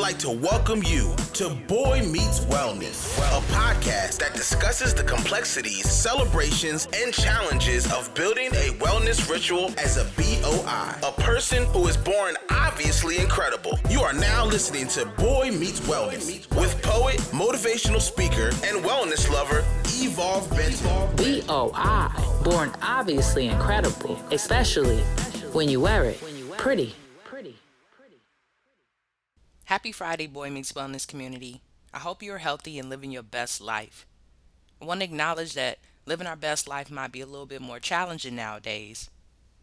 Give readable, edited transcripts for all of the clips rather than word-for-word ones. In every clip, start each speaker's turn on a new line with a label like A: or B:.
A: like to welcome you to BOI Meets Wellness, a podcast that discusses the complexities, celebrations, and challenges of building a wellness ritual as a BOI, a person who is born obviously incredible. You are now listening to BOI Meets Wellness with poet, motivational speaker, and wellness lover, Evolve Benton.
B: BOI, born obviously incredible, especially when you wear it pretty.
C: Happy Friday, BOI Meets Wellness community. I hope you're healthy and living your best life. I want to acknowledge that living our best life might be a little bit more challenging nowadays.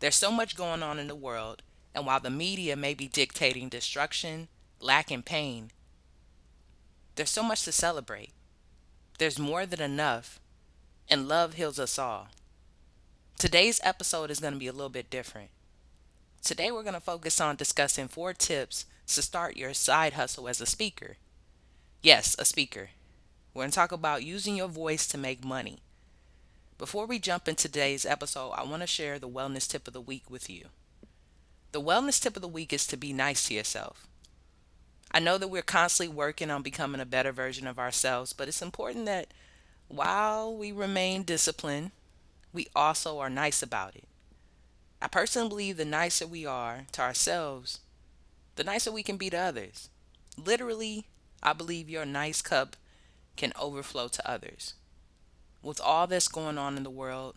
C: There's so much going on in the world, and while the media may be dictating destruction, lack, and pain, there's so much to celebrate. There's more than enough, and love heals us all. Today's episode is going to be a little bit different. Today we're going to focus on discussing 4 tips to start your side hustle as a speaker. Yes, a speaker. We're going to talk about using your voice to make money. Before we jump into today's episode, I want to share the wellness tip of the week with you. The wellness tip of the week is to be nice to yourself. I know that we're constantly working on becoming a better version of ourselves, but it's important that while we remain disciplined, we also are nice about it. I personally believe the nicer we are to ourselves, the nicer we can be to others. Literally, I believe your nice cup can overflow to others. With all that's going on in the world,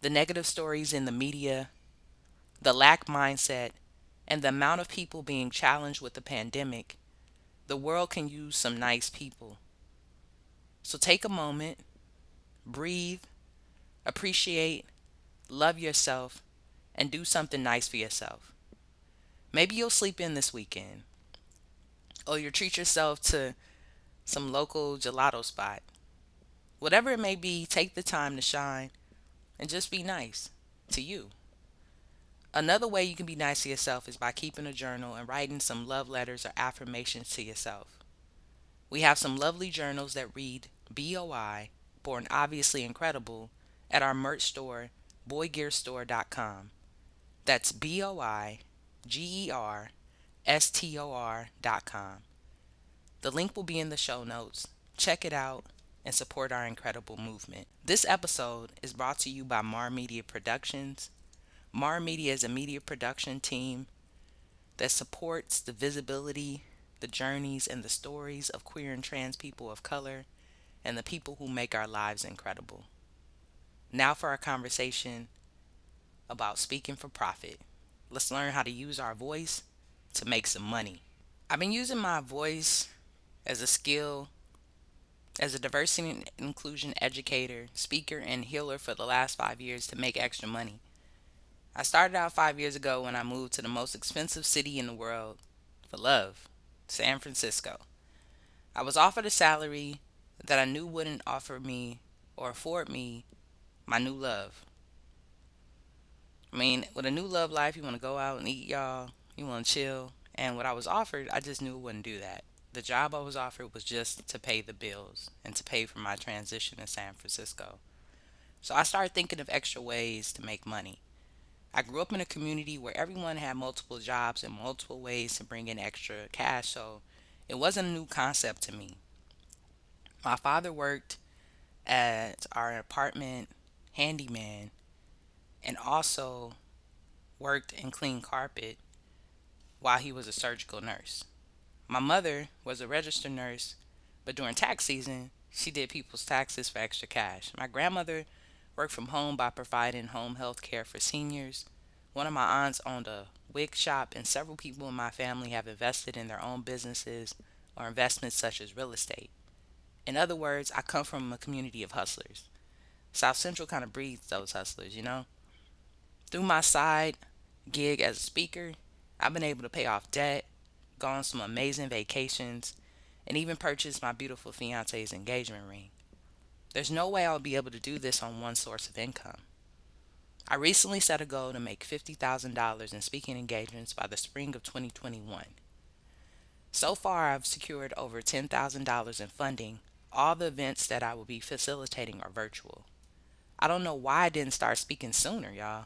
C: the negative stories in the media, the lack mindset, and the amount of people being challenged with the pandemic, the world can use some nice people. So take a moment, breathe, appreciate, love yourself, and do something nice for yourself. Maybe you'll sleep in this weekend, or you'll treat yourself to some local gelato spot. Whatever it may be, take the time to shine and just be nice to you. Another way you can be nice to yourself is by keeping a journal and writing some love letters or affirmations to yourself. We have some lovely journals that read BOI, Born Obviously Incredible, at our merch store, boigearstore.com. That's BOIGERSTOR.com. The link will be in the show notes. Check it out and support our incredible movement. This episode is brought to you by Mar Media Productions. Mar Media is a media production team that supports the visibility, the journeys, and the stories of queer and trans people of color and the people who make our lives incredible. Now for our conversation about speaking for profit. Let's learn how to use our voice to make some money. I've been using my voice as a skill, as a diversity and inclusion educator, speaker, and healer for the last 5 years to make extra money. I started out 5 years ago when I moved to the most expensive city in the world for love, San Francisco. I was offered a salary that I knew wouldn't offer me or afford me my new love. I mean, with a new love life, you want to go out and eat, y'all. You want to chill. And what I was offered, I just knew it wouldn't do that. The job I was offered was just to pay the bills and to pay for my transition in San Francisco. So I started thinking of extra ways to make money. I grew up in a community where everyone had multiple jobs and multiple ways to bring in extra cash, so it wasn't a new concept to me. My father worked at our apartment handyman and also worked and cleaned carpet while he was a surgical nurse. My mother was a registered nurse, but during tax season, she did people's taxes for extra cash. My grandmother worked from home by providing home health care for seniors. One of my aunts owned a wig shop, and several people in my family have invested in their own businesses or investments such as real estate. In other words, I come from a community of hustlers. South Central kind of breeds those hustlers, you know? Through my side gig as a speaker, I've been able to pay off debt, go on some amazing vacations, and even purchase my beautiful fiance's engagement ring. There's no way I'll be able to do this on one source of income. I recently set a goal to make $50,000 in speaking engagements by the spring of 2021. So far, I've secured over $10,000 in funding. All the events that I will be facilitating are virtual. I don't know why I didn't start speaking sooner, y'all.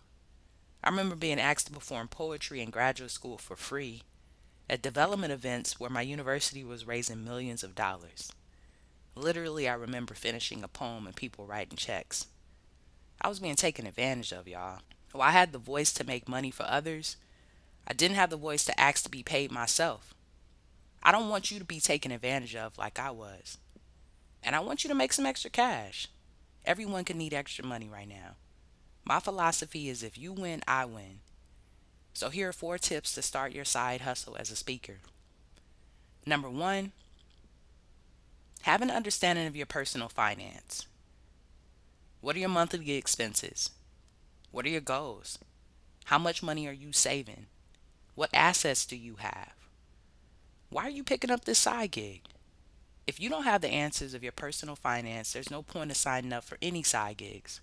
C: I remember being asked to perform poetry in graduate school for free, at development events where my university was raising millions of dollars. Literally, I remember finishing a poem and people writing checks. I was being taken advantage of, y'all. While I had the voice to make money for others, I didn't have the voice to ask to be paid myself. I don't want you to be taken advantage of like I was. And I want you to make some extra cash. Everyone can need extra money right now. My philosophy is if you win, I win. So here are 4 tips to start your side hustle as a speaker. Number 1, have an understanding of your personal finance. What are your monthly expenses? What are your goals? How much money are you saving? What assets do you have? Why are you picking up this side gig? If you don't have the answers of your personal finance, there's no point of signing up for any side gigs.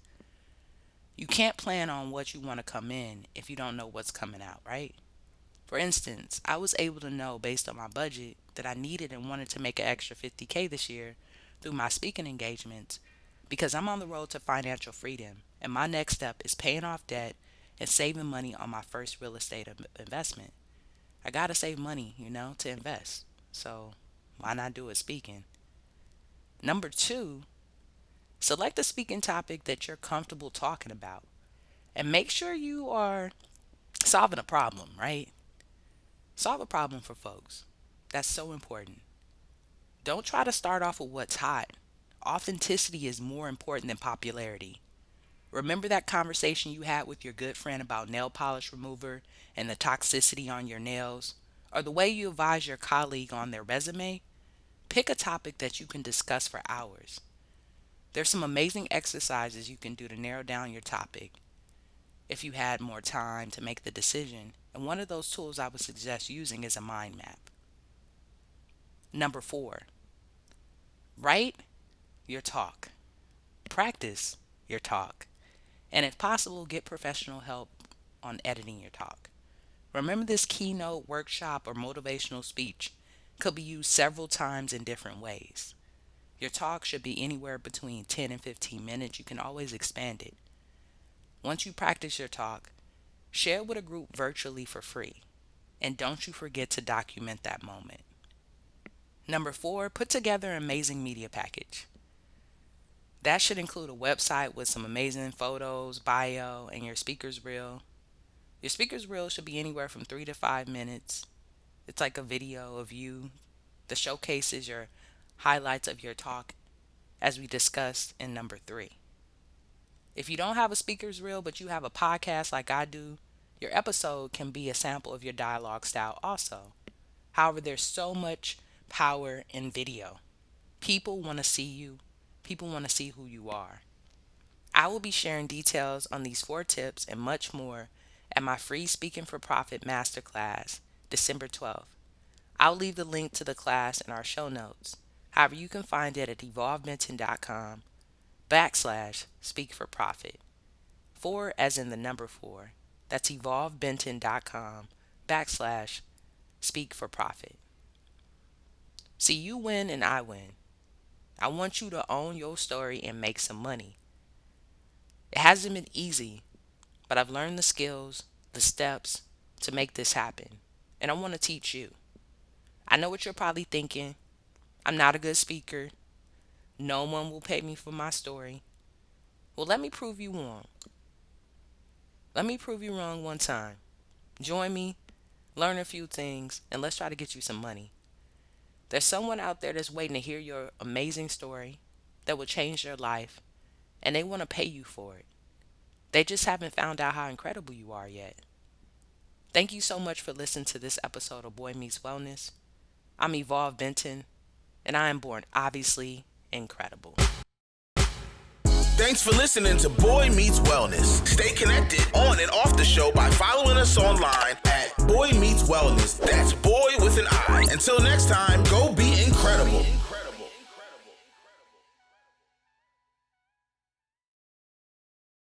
C: You can't plan on what you want to come in if you don't know what's coming out, right? For instance, I was able to know based on my budget that I needed and wanted to make an extra $50K this year through my speaking engagements because I'm on the road to financial freedom and my next step is paying off debt and saving money on my first real estate investment. I gotta save money, to invest. So why not do it speaking? Number 2, select a speaking topic that you're comfortable talking about and make sure you are solving a problem, right? Solve a problem for folks. That's so important. Don't try to start off with what's hot. Authenticity is more important than popularity. Remember that conversation you had with your good friend about nail polish remover and the toxicity on your nails? Or the way you advise your colleague on their resume? Pick a topic that you can discuss for hours. There's some amazing exercises you can do to narrow down your topic if you had more time to make the decision. And one of those tools I would suggest using is a mind map. Number 4, write your talk. Practice your talk. And if possible, get professional help on editing your talk. Remember, this keynote, workshop, or motivational speech could be used several times in different ways. Your talk should be anywhere between 10 and 15 minutes. You can always expand it. Once you practice your talk, share it with a group virtually for free. And don't you forget to document that moment. Number 4, put together an amazing media package. That should include a website with some amazing photos, bio, and your speaker's reel. Your speaker's reel should be anywhere from 3 to 5 minutes. It's like a video of you that showcases your highlights of your talk, as we discussed in number 3. If you don't have a speaker's reel, but you have a podcast like I do, your episode can be a sample of your dialogue style also. However, there's so much power in video. People want to see you. People want to see who you are. I will be sharing details on these 4 tips and much more at my free Speaking for Profit Masterclass, December 12th. I'll leave the link to the class in our show notes. However, you can find it at evolvebenton.com/speak-for-profit. 4 as in the number 4. That's evolvebenton.com/speak-for-profit. See, you win and I win. I want you to own your story and make some money. It hasn't been easy, but I've learned the skills, the steps to make this happen. And I want to teach you. I know what you're probably thinking. I'm not a good speaker. No one will pay me for my story. Well, let me prove you wrong. Let me prove you wrong one time. Join me, learn a few things, and let's try to get you some money. There's someone out there that's waiting to hear your amazing story that will change their life, and they want to pay you for it. They just haven't found out how incredible you are yet. Thank you so much for listening to this episode of BOI Meets Wellness. I'm Evolve Benton, and I am born obviously incredible.
A: Thanks for listening to BOI Meets Wellness. Stay connected on and off the show by following us online at BOI Meets Wellness. That's boy with an I. Until next time, go